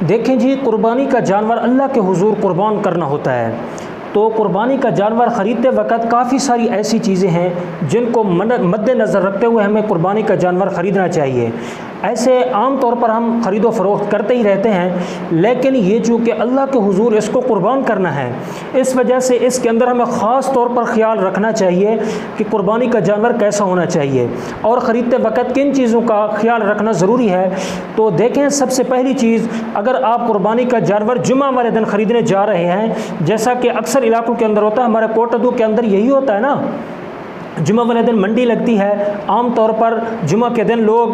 देखें जी, कुर्बानी का जानवर अल्लाह के हुजूर कुर्बान करना होता है। तो कुर्बानी का जानवर ख़रीदते वक़्त काफ़ी सारी ऐसी चीज़ें हैं जिनको मद्देनज़र रखते हुए हमें कुर्बानी का जानवर ख़रीदना चाहिए। ऐसे आम तौर पर हम ख़रीदो फ़रोख्त करते ही रहते हैं, लेकिन ये चूँकि अल्लाह के हुजूर इसको कुर्बान करना है, इस वजह से इसके अंदर हमें ख़ास तौर पर ख्याल रखना चाहिए कि कुर्बानी का जानवर कैसा होना चाहिए और ख़रीदते वक़्त किन चीज़ों का ख्याल रखना ज़रूरी है। तो देखें, सबसे पहली चीज़, अगर आप कुर्बानी का जानवर जुमा वाले दिन ख़रीदने जा रहे हैं, जैसा कि अक्सर इलाकों के अंदर होता है, हमारे कोटदू के अंदर यही होता है ना, जुमा वाले दिन मंडी लगती है। आम तौर पर जुमा के दिन लोग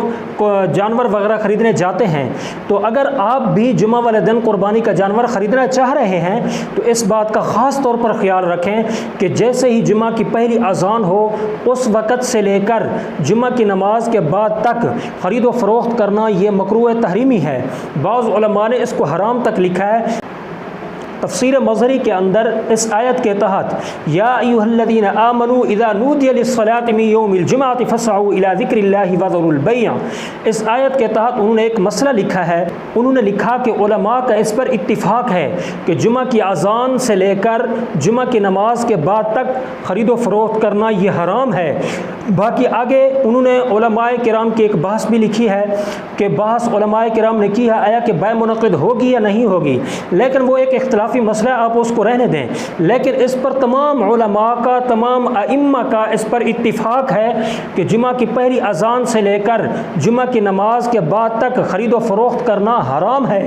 जानवर वगैरह ख़रीदने जाते हैं। तो अगर आप भी जुमा वाले दिन कुर्बानी का जानवर ख़रीदना चाह रहे हैं तो इस बात का ख़ास तौर पर ख्याल रखें कि जैसे ही जुमा की पहली अज़ान हो उस वक़्त से लेकर जुमा की नमाज के बाद तक ख़रीदो फ़रोख्त करना ये मकरूह तहरीमी है। बाज़ उलमा ने इसको हराम तक लिखा है। तफ़सीर मज़हरी के अंदर इस आयत के तहत या अय्युहल्लज़ीना आमनू इज़ा नूदिया लिस्सलाति मिन यौमिल जुमअति फ़स्अऊ इला ज़िक्रिल्लाहि वज़रुल बैअ, इस आयत के तहत उन्होंने एक मसला लिखा है। उन्होंने लिखा कि उलमा का इस पर इत्तिफ़ाक़ है कि जुमा की अज़ान से लेकर जुमा की नमाज के बाद तक ख़रीदो फ़रोख्त करना ये हराम है। बाकी आगे उन्होंने उलमाए किराम की एक बहस भी लिखी है कि बहस उलमाए किराम ने की है आया कि बै मुनक़िद होगी या नहीं होगी, लेकिन वो एक इख्तिलाफी मसला, आप उसको रहने दें। लेकिन इस पर तमाम उलमा का, तमाम अइम्मा का इस पर इत्तिफ़ाक़ है कि जुमा की पहली अज़ान से लेकर जुमा की नमाज के बाद तक ख़रीदो फ़रोख्त करना हराम है।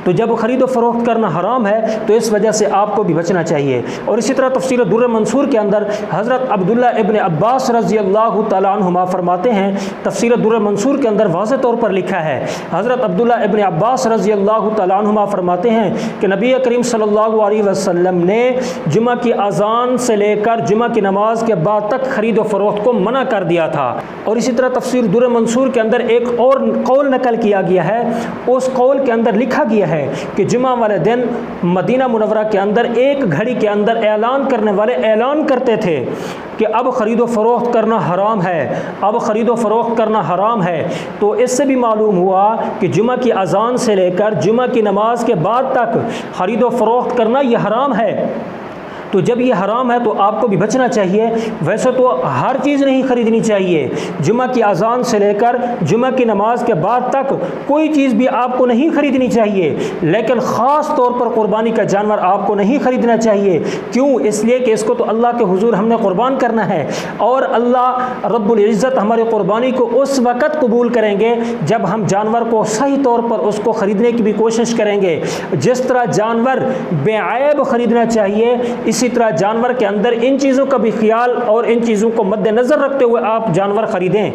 तो जब ख़रीदो फ़रोख्त करना हराम है तो इस वजह से आपको भी बचना चाहिए। और इसी तरह तफ़सीर दुर्र मंसूर के अंदर हज़रत अब्दुल्ला इब्न अब्बास रज़ी अल्लाह तआला अन्हुमा फरमाते हैं, तफ़सीर दुर्र मंसूर के अंदर वाज़ेह तौर पर लिखा है, हज़रत अब्दुल्ला इब्न अब्बास रज़ी अल्लाह तआला अन्हुमा फरमाते हैं कि नबी करीम सल्लल्लाहु अलैहि वसल्लम ने जुमा की अज़ान से लेकर जुमा की नमाज के बाद तक ख़रीदो फ़रोख्त को मना कर दिया था। और इसी तरह तफ़सीर दुर्र मंसूर के अंदर एक और कौल नकल किया गया है। उस कौल के अंदर लिखा गया है कि जुमा वाले दिन मदीना मुनव्वरा के अंदर एक घड़ी के अंदर ऐलान करने वाले ऐलान करते थे कि अब ख़रीदो फ़रोख्त करना हराम है, अब ख़रीदो फ़रोख्त करना हराम है। तो इससे भी मालूम हुआ कि जुमा की अज़ान से लेकर जुमा की नमाज के बाद तक ख़रीदो फ़रोख्त करना यह हराम है। तो जब ये हराम है तो आपको भी बचना चाहिए। वैसे तो हर चीज़ नहीं ख़रीदनी चाहिए, जुमा की अज़ान से लेकर जुमा की नमाज के बाद तक कोई चीज़ भी आपको नहीं ख़रीदनी चाहिए, लेकिन ख़ास तौर पर कुर्बानी का जानवर आपको नहीं ख़रीदना चाहिए। क्यों? इसलिए कि इसको तो अल्लाह के हुजूर हमने कुर्बान करना है और अल्लाह रब्बुल इज़्ज़त हमारी कुर्बानी को उस वक़्त कबूल करेंगे जब हम जानवर को सही तौर पर उसको ख़रीदने की भी कोशिश करेंगे। जिस तरह जानवर बेऐब ख़रीदना चाहिए, इसी तरह जानवर के अंदर इन चीज़ों का भी ख्याल और इन चीज़ों को मद्देनज़र रखते हुए आप जानवर ख़रीदें।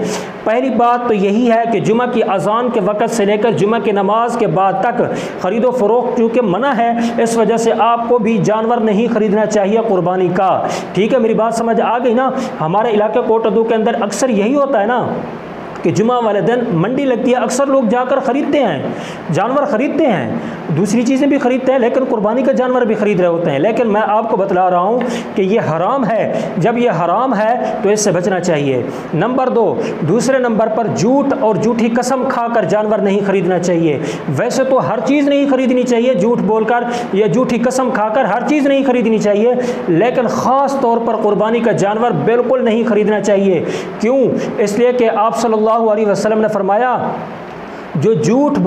पहली बात तो यही है कि जुमा की अज़ान के वक़्त से लेकर जुमा की नमाज के बाद तक ख़रीदो फ़रोख्त चूँकि मना है, इस वजह से आपको भी जानवर नहीं ख़रीदना चाहिए कुर्बानी का। ठीक है, मेरी बात समझ आ गई ना। हमारे इलाके कोटदू के अंदर अक्सर यही होता है ना कि जुमा वाले दिन मंडी लगती है, अक्सर लोग जाकर ख़रीदते हैं, जानवर ख़रीदते हैं, दूसरी चीज़ें भी ख़रीदते हैं, लेकिन कुर्बानी का जानवर भी ख़रीद रहे होते हैं। लेकिन मैं आपको बतला रहा हूँ कि ये हराम है। जब ये हराम है तो इससे बचना चाहिए। नंबर 2, दूसरे नंबर पर झूठ और झूठी कसम खाकर जानवर नहीं ख़रीदना चाहिए। वैसे तो हर चीज़ नहीं ख़रीदनी चाहिए, झूठ बोलकर या झूठी कसम खाकर हर चीज़ नहीं ख़रीदनी चाहिए, लेकिन ख़ास तौर पर कुर्बानी का जानवर बिल्कुल नहीं ख़रीदना चाहिए। क्यों? इसलिए कि आप सल्लल्लाहु अलैहि वसल्लम ने फरमाया, जो झूठ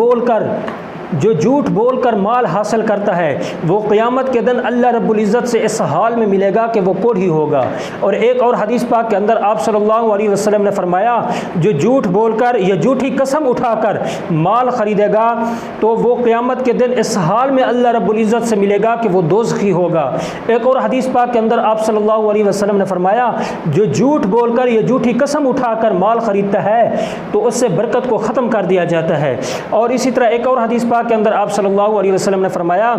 बोलकर माल हासिल करता है वो क़यामत के दिन अल्लाह रब्बुल इज़्ज़त से इस हाल में मिलेगा कि वो कोढ़ी होगा। और एक और हदीस पाक के अंदर आप सल्लल्लाहु अलैहि वसल्लम ने फरमाया, जो झूठ बोलकर या झूठी कसम उठाकर माल ख़रीदेगा तो वो क़यामत के दिन इस हाल में अल्लाह रब्बुल इज़्ज़त से मिलेगा कि वो दोज़खी होगा। एक और हदीस पाक के अंदर आप सल्लल्लाहु अलैहि वसल्लम ने फरमाया, जो झूठ बोलकर या झूठी कसम उठाकर माल ख़रीदता है तो उससे बरकत को ख़त्म कर दिया जाता है। और इसी तरह एक और हदीस पाक के अंदर आप सल्लल्लाहु अलैहि वसल्लम ने फरमाया,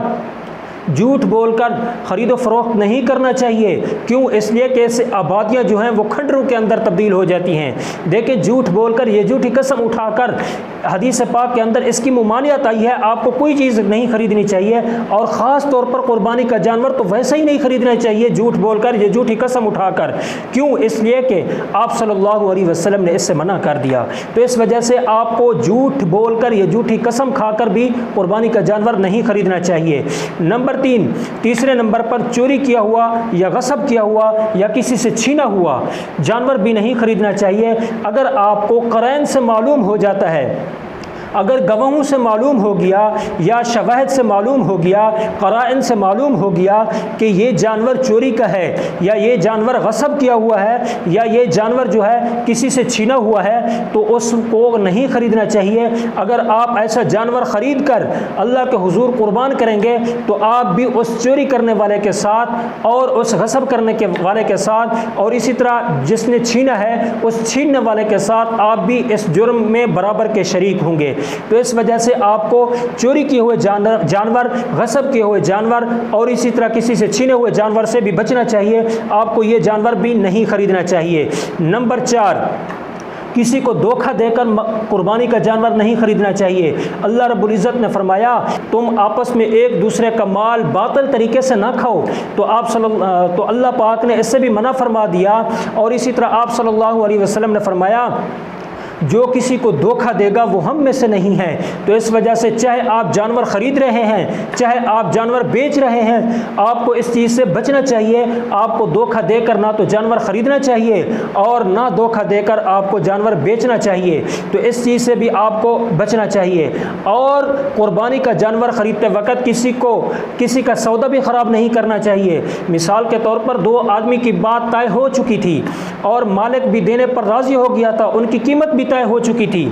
झूठ बोलकर ख़रीदो फ़रोख्त नहीं करना चाहिए। क्यों? इसलिए कि ऐसे आबादियाँ जो हैं वो खंडरों के अंदर तब्दील हो जाती हैं। देखिए, झूठ बोलकर ये झूठी कसम उठाकर हदीस पाक के अंदर इसकी मुमानियत आई है, आपको कोई चीज़ नहीं खरीदनी चाहिए, और ख़ास तौर पर कुर्बानी का जानवर तो वैसे ही नहीं खरीदना चाहिए झूठ बोलकर, ये झूठी कसम उठाकर। क्यों? इसलिए कि आप सल्लल्लाहु अलैहि वसल्लम ने इससे मना कर दिया। तो इस वजह से आपको झूठ बोलकर, ये झूठी कसम खाकर भी कुर्बानी का जानवर नहीं खरीदना चाहिए। नंबर 3, तीसरे नंबर पर चोरी किया हुआ या गसब किया हुआ या किसी से छीना हुआ जानवर भी नहीं खरीदना चाहिए। अगर आपको क़रैन से मालूम हो जाता है, अगर गवाहों से मालूम हो गया या शवाहिद से मालूम हो गया, क़राइन से मालूम हो गया कि ये जानवर चोरी का है या ये जानवर गसब किया हुआ है या ये जानवर जो है किसी से छीना हुआ है, तो उसको नहीं ख़रीदना चाहिए। अगर आप ऐसा जानवर ख़रीद कर अल्लाह के हुजूर कुर्बान करेंगे तो आप भी उस चोरी करने वाले के साथ और उस गसब करने के वाले के साथ और इसी तरह जिसने छीना है उस छीनने वाले के साथ आप भी इस जुर्म में बराबर के शरीक होंगे। तो इस वजह से आपको चोरी किए हुए जानवर, गसब किए हुए जानवर और इसी तरह किसी से छीने हुए जानवर से भी बचना चाहिए। आपको ये जानवर भी नहीं खरीदना चाहिए। नंबर 4, किसी को धोखा देकर कुर्बानी का जानवर नहीं खरीदना चाहिए। अल्लाह रब्बुल इज़्ज़त ने फरमाया, तुम आपस में एक दूसरे का माल बातिल तरीके से ना खाओ। तो अल्लाह पाक ने इससे भी मना फरमा दिया। और इसी तरह आप सल्लल्लाहु अलैहि वसल्लम ने फरमाया, जो किसी को धोखा देगा वो हम में से नहीं है। तो इस वजह से चाहे आप जानवर ख़रीद रहे हैं, चाहे आप जानवर बेच रहे हैं, आपको इस चीज़ से बचना चाहिए। आपको धोखा देकर ना तो जानवर ख़रीदना चाहिए और ना धोखा देकर आपको जानवर बेचना चाहिए। तो इस चीज़ से भी आपको बचना चाहिए। और कुर्बानी का जानवर ख़रीदते वक्त किसी का सौदा भी ख़राब नहीं करना चाहिए। मिसाल के तौर पर 2 आदमी की बात तय हो चुकी थी और मालिक भी देने पर राज़ी हो गया था, उनकी कीमत भी तय हो चुकी थी,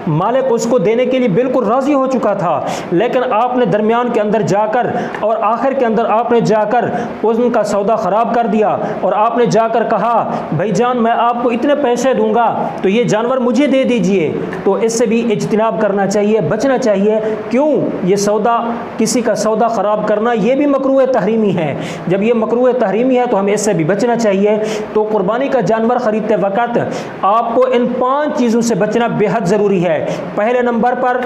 मालिक उसको देने के लिए बिल्कुल राज़ी हो चुका था, लेकिन आपने दरमियान के अंदर जाकर और आखिर के अंदर आपने जाकर उनका सौदा ख़राब कर दिया और आपने जाकर कहा, भाईजान मैं आपको इतने पैसे दूंगा तो ये जानवर मुझे दे दीजिए। तो इससे भी इज्तिनाब करना चाहिए, बचना चाहिए। क्यों? ये सौदा, किसी का सौदा ख़राब करना ये भी मकरूह तहरीमी है। जब ये मकरूह तहरीमी है तो हमें इससे भी बचना चाहिए। तो कुर्बानी का जानवर ख़रीदते वक्त आपको इन 5 चीज़ों से बचना बेहद ज़रूरी है। पहले नंबर पर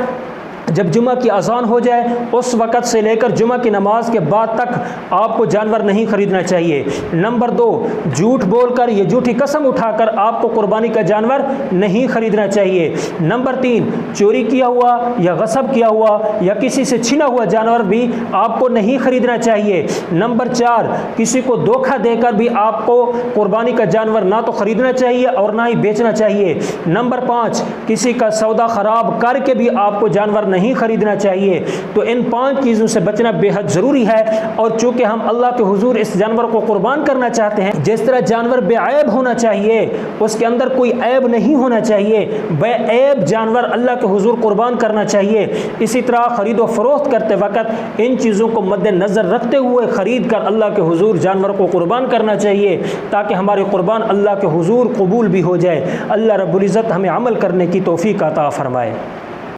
जब जुमा की अज़ान हो जाए उस वक़्त से लेकर जुमा की नमाज के बाद तक आपको जानवर नहीं खरीदना चाहिए। नंबर 2, झूठ बोलकर, ये झूठी कसम उठाकर आपको कुर्बानी का जानवर नहीं खरीदना चाहिए। नंबर 3, चोरी किया हुआ या गसब किया हुआ या किसी से छीना हुआ जानवर भी आपको नहीं खरीदना चाहिए। नंबर 4, किसी को धोखा देकर भी आपको कुर्बानी का जानवर ना तो खरीदना चाहिए और ना ही बेचना चाहिए। नंबर 5, किसी का सौदा ख़राब करके भी आपको जानवर नहीं खरीदना चाहिए। तो इन 5 चीज़ों से बचना बेहद ज़रूरी है। और चूँकि हम अल्लाह के हुजूर इस जानवर को कुर्बान करना चाहते हैं, जिस तरह जानवर बेऐब होना चाहिए, उसके अंदर कोई ऐब नहीं होना चाहिए, बेऐब जानवर अल्लाह के हुजूर कुर्बान करना चाहिए। इसी तरह ख़रीद व फ़रोख्त करते वक्त इन चीज़ों को मद्देनज़र रखते हुए ख़रीद कर अल्लाह के हुजूर जानवर को कुर्बान करना चाहिए, ताकि हमारी कुर्बान अल्लाह के हुजूर कबूल भी हो जाए। अल्लाह रब्बुल इज़्ज़त हमें अमल करने की तौफ़ीक़ अता फ़रमाए।